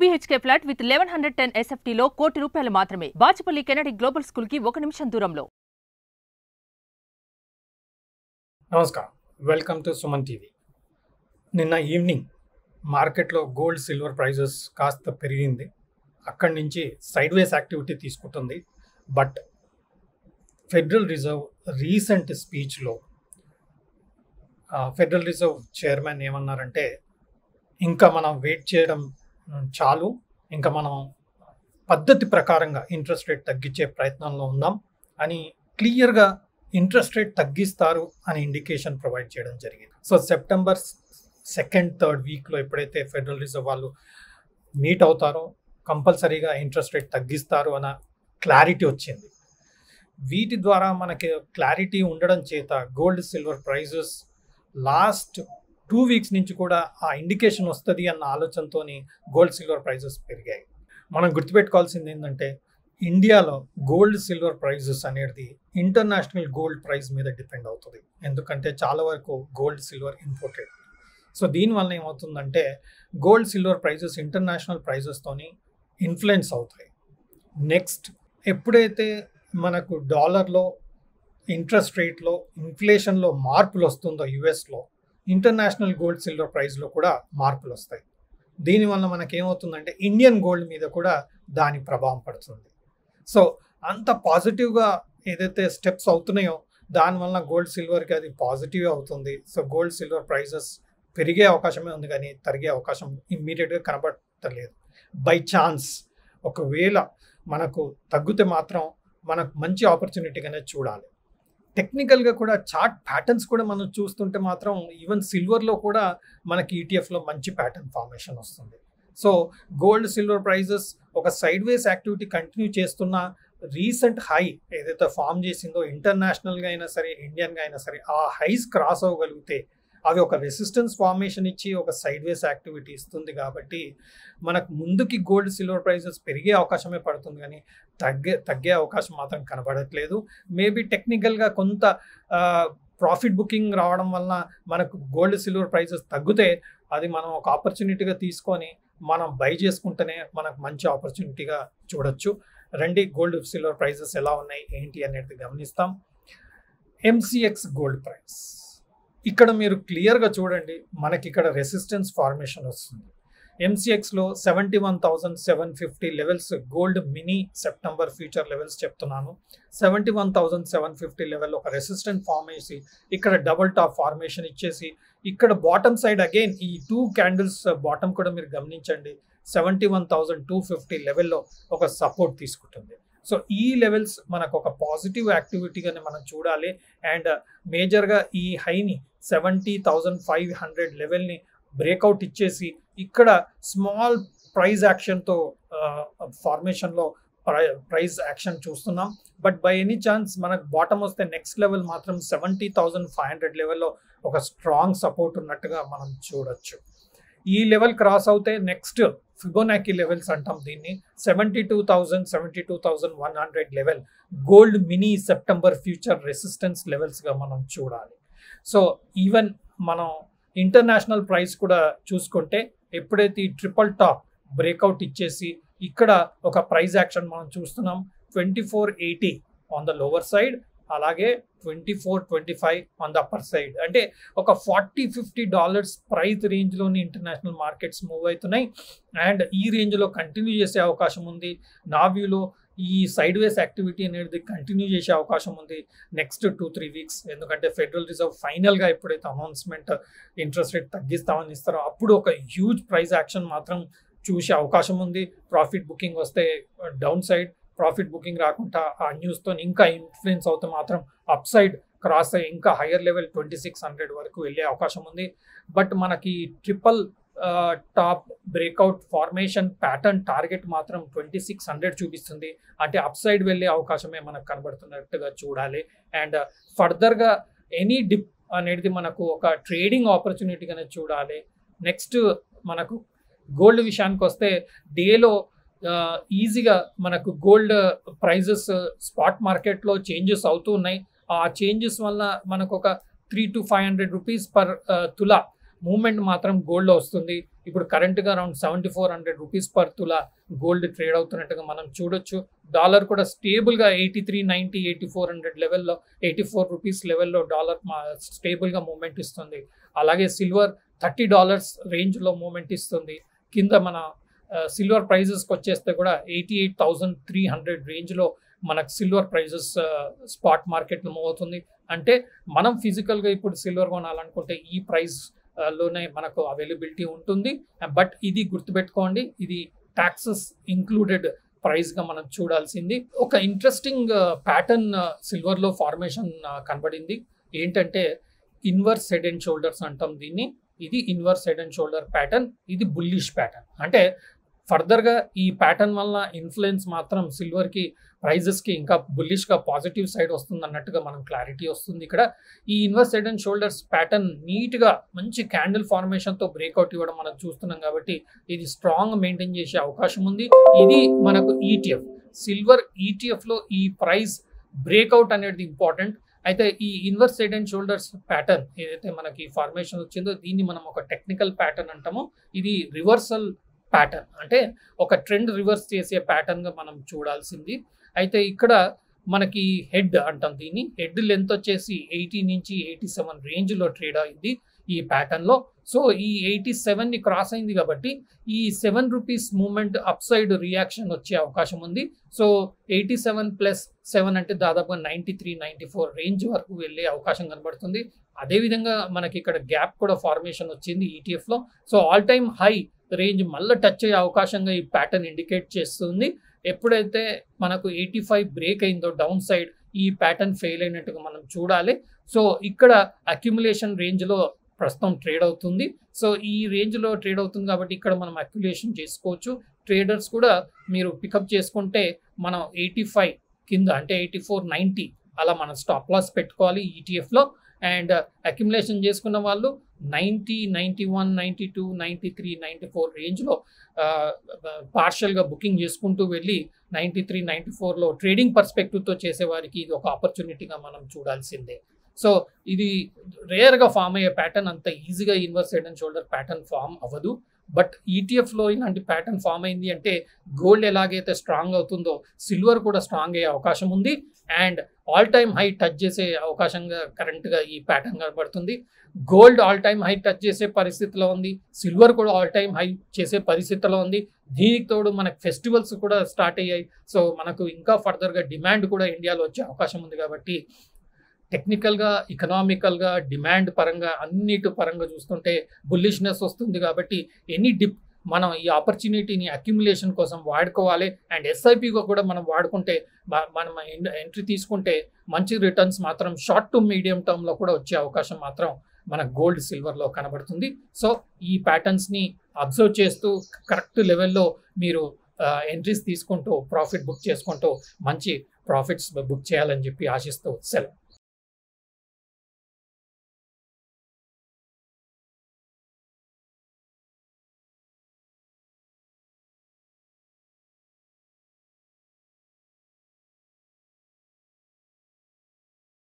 BHK flat with 1110 SFT లో ₹1,00,00,000 మాత్రమే. Bachupally Kennedy global school కి 1 నిమిషం దూరంలో. నమస్కారం, వెల్కమ్ టు సుమన్ టీవీ. నిన్న ఈవినింగ్ మార్కెట్లో గోల్డ్ సిల్వర్ ప్రైజెస్ కాస్త పెరిగింది. అక్కడి నుంచి సైడ్ వేస్ యాక్టివిటీ తీసుకుంటుంది. బట్ ఫెడరల్ రిజర్వ్ రీసెంట్ స్పీచ్లో ఫెడరల్ రిజర్వ్ చైర్మన్ ఏమన్నారంటే, ఇంకా మనం వెయిట్ చేయడం చాలు, ఇంకా మనం పద్ధతి ప్రకారంగా ఇంట్రెస్ట్ రేట్ తగ్గించే ప్రయత్నంలో ఉందాం అని క్లియర్గా ఇంట్రెస్ట్ రేట్ తగ్గిస్తారు అని ఇండికేషన్ ప్రొవైడ్ చేయడం జరిగింది. సో సెప్టెంబర్ 2nd, 3rd వీక్లో ఎప్పుడైతే ఫెడరల్ రిజర్వ్ వాళ్ళు మీట్ అవుతారో కంపల్సరీగా ఇంట్రెస్ట్ రేట్ తగ్గిస్తారు అన్న క్లారిటీ వచ్చింది. వీటి ద్వారా మనకి క్లారిటీ ఉండడం చేత gold silver prizes last 2 weeks నుంచి కూడా ఆ ఇండికేషన్ వస్తుంది అన్న ఆలోచనతో గోల్డ్ సిల్వర్ ప్రైజెస్ పెరిగాయి. మనం గుర్తుపెట్టుకోవాల్సింది ఏంటంటే, ఇండియాలో గోల్డ్ సిల్వర్ ప్రైజెస్ అనేది ఇంటర్నేషనల్ గోల్డ్ ప్రైస్ మీద డిపెండ్ అవుతుంది. ఎందుకంటే చాలా వరకు గోల్డ్ సిల్వర్ ఇంపోర్టెడ్. సో దీనివల్ల ఏమవుతుందంటే, గోల్డ్ సిల్వర్ ప్రైజెస్ ఇంటర్నేషనల్ ప్రైజెస్తోని ఇన్ఫ్లుయెన్స్ అవుతాయి. నెక్స్ట్, ఎప్పుడైతే మనకు డాలర్లో ఇంట్రెస్ట్ రేట్లో ఇన్ఫ్లేషన్లో మార్పులు వస్తుందో యుఎస్లో, ఇంటర్నేషనల్ గోల్డ్ సిల్వర్ ప్రైస్లో కూడా మార్పులు వస్తాయి. దీనివల్ల మనకేమవుతుందంటే ఇండియన్ గోల్డ్ మీద కూడా దాని ప్రభావం పడుతుంది. సో అంత పాజిటివ్గా ఏదైతే స్టెప్స్ అవుతున్నాయో దానివల్ల గోల్డ్ సిల్వర్కి అది పాజిటివ్ అవుతుంది. సో గోల్డ్ సిల్వర్ ప్రైజెస్ పెరిగే అవకాశమే ఉంది, కానీ తరిగే అవకాశం ఇమ్మీడియట్గా కనబడతలేదు. బై ఛాన్స్ ఒకవేళ మనకు తగ్గితే మాత్రం మనకు మంచి ఆపర్చునిటీగానే చూడాలి. టెక్నికల్గా కూడా చార్ట్ ప్యాటర్న్స్ కూడా మనం చూస్తుంటే మాత్రం ఈవెన్ సిల్వర్లో కూడా మనకి ఈటీఎఫ్లో మంచి ప్యాటర్న్ ఫార్మేషన్ వస్తుంది. సో గోల్డ్ సిల్వర్ ప్రైజెస్ ఒక సైడ్ వేస్ యాక్టివిటీ కంటిన్యూ చేస్తున్న రీసెంట్ హై ఏదైతే ఫామ్ చేసిందో ఇంటర్నేషనల్గా అయినా సరే ఇండియన్గా అయినా సరే ఆ హైస్ క్రాస్ అవ్వగలిగితే అవి ఒక రెసిస్టెన్స్ ఫార్మేషన్ ఇచ్చి ఒక సైడ్ వేస్ యాక్టివిటీ ఇస్తుంది. కాబట్టి మనకు ముందుకి గోల్డ్ సిల్వర్ ప్రైజెస్ పెరిగే అవకాశమే పడుతుంది, కానీ తగ్గే అవకాశం మాత్రం కనబడట్లేదు. మేబీ టెక్నికల్గా కొంత ప్రాఫిట్ బుకింగ్ రావడం వలన మనకు గోల్డ్ సిల్వర్ ప్రైజెస్ తగ్గితే అది మనం ఒక ఆపర్చునిటీగా తీసుకొని మనం బై చేసుకుంటేనే మనకు మంచి ఆపర్చునిటీగా చూడొచ్చు. రండి, గోల్డ్ సిల్వర్ ప్రైజెస్ ఎలా ఉన్నాయి ఏంటి అనేది గమనిస్తాం. ఎంసీఎక్స్ గోల్డ్ ప్రైస్ ఇక్కడ మీరు క్లియర్గా చూడండి, మనకి ఇక్కడ రెసిస్టెన్స్ ఫార్మేషన్ వస్తుంది. ఎంసీఎక్స్లో 71,750 levels gold mini September future levels చెప్తున్నాను. 71,750 లెవెల్ ఒక రెసిస్టెంట్ ఫార్మ్ చేసి ఇక్కడ డబుల్ టాప్ ఫార్మేషన్ ఇచ్చేసి ఇక్కడ బాటమ్ సైడ్ అగైన్ ఈ 2 క్యాండిల్స్ బాటమ్ కూడా మీరు గమనించండి, 71,250 లెవెల్లో ఒక సపోర్ట్ తీసుకుంటుంది. సో ఈ లెవెల్స్ మనకు ఒక పాజిటివ్ యాక్టివిటీగానే మనం చూడాలి. అండ్ మేజర్గా ఈ హైని 70,500 లెవెల్ని బ్రేక్అవుట్ ఇచ్చేసి ఇక్కడ స్మాల్ ప్రైజ్ యాక్షన్తో ఫార్మేషన్లో ప్రైజ్ యాక్షన్ చూస్తున్నాం. బట్ బై ఎనీ ఛాన్స్ మనకు బాటమ్ వస్తే నెక్స్ట్ లెవెల్ మాత్రం 70,500 లెవెల్లో ఒక స్ట్రాంగ్ సపోర్ట్ ఉన్నట్టుగా మనం చూడొచ్చు. ఈ లెవెల్ క్రాస్ అవుతే నెక్స్ట్ ఫిబొనాకీ లెవెల్స్ అంటాం దీన్ని, 72,000, 72,100 level gold mini September future resistance లెవెల్స్గా మనం చూడాలి. సో ఈవెన్ మనం ఇంటర్నేషనల్ ప్రైస్ కూడా చూసుకుంటే ఎప్పుడైతే ఈ ట్రిపుల్ టాప్ బ్రేక్అవుట్ ఇచ్చేసి ఇక్కడ ఒక ప్రైస్ యాక్షన్ మనం చూస్తున్నాం, 2480 ఆన్ ద లోవర్ సైడ్, అలాగే 2425 ఆన్ ద అప్పర్ సైడ్. అంటే ఒక $40-50 ప్రైస్ రేంజ్లోని ఇంటర్నేషనల్ మార్కెట్స్ మూవ్ అవుతున్నాయి. అండ్ ఈ రేంజ్లో కంటిన్యూ చేసే అవకాశం ఉంది. నా వ్యూలో ఈ సైడ్ వేస్ యాక్టివిటీ అనేది కంటిన్యూ చేసే అవకాశం ఉంది నెక్స్ట్ 2-3 వీక్స్. ఎందుకంటే ఫెడరల్ రిజర్వ్ ఫైనల్గా ఎప్పుడైతే అనౌన్స్మెంట్ ఇంట్రెస్ట్ రేట్ తగ్గిస్తామని ఇస్తారో అప్పుడు ఒక హ్యూజ్ ప్రైస్ యాక్షన్ మాత్రం చూసే అవకాశం ఉంది. ప్రాఫిట్ బుకింగ్ వస్తే డౌన్ సైడ్, ప్రాఫిట్ బుకింగ్ రాకుండా ఆ న్యూస్తో ఇంకా ఇన్ఫ్లుయెన్స్ అవుతే మాత్రం అప్ సైడ్ క్రాస్ అయ్యి ఇంకా హయ్యర్ లెవెల్ 2600 వరకు వెళ్ళే అవకాశం ఉంది. బట్ మనకి triple top breakout formation pattern target మాత్రం 2600 చూపిస్తుంది. అంటే అప్ సైడ్ వెళ్ళే అవకాశమే మనకు కనబడుతున్నట్టుగా చూడాలి. అండ్ ఫర్దర్గా ఎనీ డిప్ అనేది మనకు ఒక ట్రేడింగ్ ఆపర్చునిటీగానే చూడాలి. నెక్స్ట్ మనకు గోల్డ్ విషయానికి వస్తే డేలో ఈజీగా మనకు గోల్డ్ ప్రైజెస్ స్పాట్ మార్కెట్లో చేంజెస్ అవుతూ ఉన్నాయి. ఆ చేంజెస్ వల్ల మనకు ఒక 300 to 500 రూపీస్ పర్ తులా మూవ్మెంట్ మాత్రం గోల్డ్లో వస్తుంది. ఇప్పుడు కరెంట్గా అరౌండ్ 7400 రూపీస్ పర్ తులా గోల్డ్ ట్రేడ్ అవుతున్నట్టుగా మనం చూడొచ్చు. డాలర్ కూడా స్టేబుల్గా 8390 8400 లెవెల్లో 84 రూపీస్ లెవెల్లో డాలర్ స్టేబుల్గా మూమెంట్ ఇస్తుంది. అలాగే సిల్వర్ $30 రేంజ్లో మూమెంట్ ఇస్తుంది. కింద మన సిల్వర్ ప్రైజెస్కి వచ్చేస్తే కూడా 88,300 రేంజ్లో మనకు సిల్వర్ ప్రైజెస్ స్పాట్ మార్కెట్లో మూవ్ అవుతుంది. అంటే మనం ఫిజికల్గా ఇప్పుడు సిల్వర్ కొనాలనుకుంటే ఈ ప్రైస్ లోనే మనకు అవైలబిలిటీ ఉంటుంది. బట్ ఇది గుర్తుపెట్టుకోండి, ఇది ట్యాక్సెస్ ఇంక్లూడెడ్ ప్రైస్గా మనం చూడాల్సింది. ఒక ఇంట్రెస్టింగ్ ప్యాటర్న్ సిల్వర్లో ఫార్మేషన్ కనబడింది. ఏంటంటే ఇన్వర్స్ హెడ్ అండ్ షోల్డర్స్ అంటాం దీన్ని. ఇది inverse head and shoulder pattern. ఇది బుల్లిష్ ప్యాటర్న్. అంటే ఫర్దర్గా ఈ ప్యాటర్న్ వల్ల ఇన్ఫ్లుయెన్స్ మాత్రం సిల్వర్కి ప్రైజెస్కి ఇంకా బుల్లిష్గా పాజిటివ్ సైడ్ వస్తుంది అన్నట్టుగా మనం క్లారిటీ వస్తుంది. ఇక్కడ ఈ inverse head and shoulders pattern నీట్గా మంచి క్యాండిల్ ఫార్మేషన్తో బ్రేక్అవుట్ ఇవ్వడం మనం చూస్తున్నాం కాబట్టి ఇది స్ట్రాంగ్ మెయింటైన్ చేసే అవకాశం ఉంది. ఇది మనకు ఈటీఎఫ్ సిల్వర్ ఈటీఎఫ్లో ఈ ప్రైస్ బ్రేక్అవుట్ అనేది ఇంపార్టెంట్. అయితే ఈ inverse head and shoulders pattern ఏదైతే మనకి ఫార్మేషన్ వచ్చిందో దీన్ని మనం ఒక టెక్నికల్ ప్యాటర్న్ అంటామో. ఇది రివర్సల్ ప్యాటర్న్, అంటే ఒక ట్రెండ్ రివర్స్ చేసే ప్యాటర్న్గా మనం చూడాల్సింది. అయితే ఇక్కడ మనకి హెడ్ అంటాం దీన్ని. హెడ్ లెంత్ వచ్చేసి 80 నుంచి 87 రేంజ్లో ట్రేడ్ అయింది ఈ ప్యాటర్న్లో. సో ఈ 87ని క్రాస్ అయింది కాబట్టి ఈ 7 rupees moment upside reaction వచ్చే అవకాశం ఉంది. సో 87 + 7 అంటే దాదాపుగా 93, 94 రేంజ్ వరకు వెళ్ళే అవకాశం కనబడుతుంది. అదేవిధంగా మనకి ఇక్కడ గ్యాప్ కూడా ఫార్మేషన్ వచ్చింది ఈటీఎఫ్లో. So all time high range మళ్ళీ టచ్ అయ్యే అవకాశంగా ఈ ప్యాటర్న్ ఇండికేట్ చేస్తుంది. ఎప్పుడైతే మనకు 85 బ్రేక్ అయిందో డౌన్ సైడ్ ఈ ప్యాటర్న్ ఫెయిల్ అయినట్టుగా మనం చూడాలి. సో ఇక్కడ అక్యుములేషన్ రేంజ్లో ప్రస్తుతం ట్రేడ్ అవుతుంది. సో ఈ రేంజ్లో ట్రేడ్ అవుతుంది కాబట్టి ఇక్కడ మనం అక్యుములేషన్ చేసుకోవచ్చు. ట్రేడర్స్ కూడా మీరు పికప్ చేసుకుంటే మనం 85 కింద అంటే 84.90 అలా మనం స్టాప్ లాస్ పెట్టుకోవాలి ఈటీఎఫ్లో. అండ్ అక్యుములేషన్ చేసుకున్న వాళ్ళు 90, 91, 92, 93, 94 రేంజ్లో పార్షియల్గా బుకింగ్ చేసుకుంటూ వెళ్ళి 93, 94లో ట్రేడింగ్ పర్స్పెక్టివ్తో చేసేవారికి ఇది ఒక ఆపర్చునిటీగా మనం చూడాల్సిందే. సో ఇది రేర్గా ఫామ్ అయ్యే ప్యాటర్న్, అంత ఈజీగా inverse head and shoulder pattern form అవ్వదు. బట్ ఈటీఎఫ్లో ఇలాంటి ప్యాటర్న్ ఫామ్ అయింది అంటే గోల్డ్ ఎలాగైతే స్ట్రాంగ్ అవుతుందో సిల్వర్ కూడా స్ట్రాంగ్ అయ్యే అవకాశం ఉంది. And all time high touch చేసే అవకాశంగా కరెంట్గా ఈ ప్యాటర్న్ కనబడుతుంది. Gold all time high touch చేసే పరిస్థితిలో ఉంది, సిల్వర్ కూడా ఆల్ టైమ్ హై చేసే పరిస్థితిలో ఉంది. దీనికి తోడు మనకు ఫెస్టివల్స్ కూడా స్టార్ట్ అయ్యాయి. సో మనకు ఇంకా ఫర్దర్గా డిమాండ్ కూడా ఇండియాలో వచ్చే అవకాశం ఉంది కాబట్టి టెక్నికల్గా, ఎకనామికల్గా, డిమాండ్ పరంగా అన్నిటి పరంగా చూస్తుంటే బుల్లిష్నెస్ వస్తుంది. కాబట్టి ఎనీ డిప్ మనం ఈ ఆపర్చునిటీని అక్యుములేషన్ కోసం వాడుకోవాలి. అండ్ ఎస్ఐపిగా కూడా మనం వాడుకుంటే మనం ఎంట్రీ తీసుకుంటే మంచి రిటర్న్స్ మాత్రం షార్ట్ టు మీడియం టర్మ్లో కూడా వచ్చే అవకాశం మాత్రం మన గోల్డ్ సిల్వర్లో కనబడుతుంది. సో ఈ ప్యాటర్న్స్ని అబ్జర్వ్ చేస్తూ కరెక్ట్ లెవెల్లో మీరు ఎంట్రీస్ తీసుకుంటూ ప్రాఫిట్ బుక్ చేసుకుంటూ మంచి ప్రాఫిట్స్ బుక్ చేయాలని చెప్పి ఆశిస్తూ సెలవు.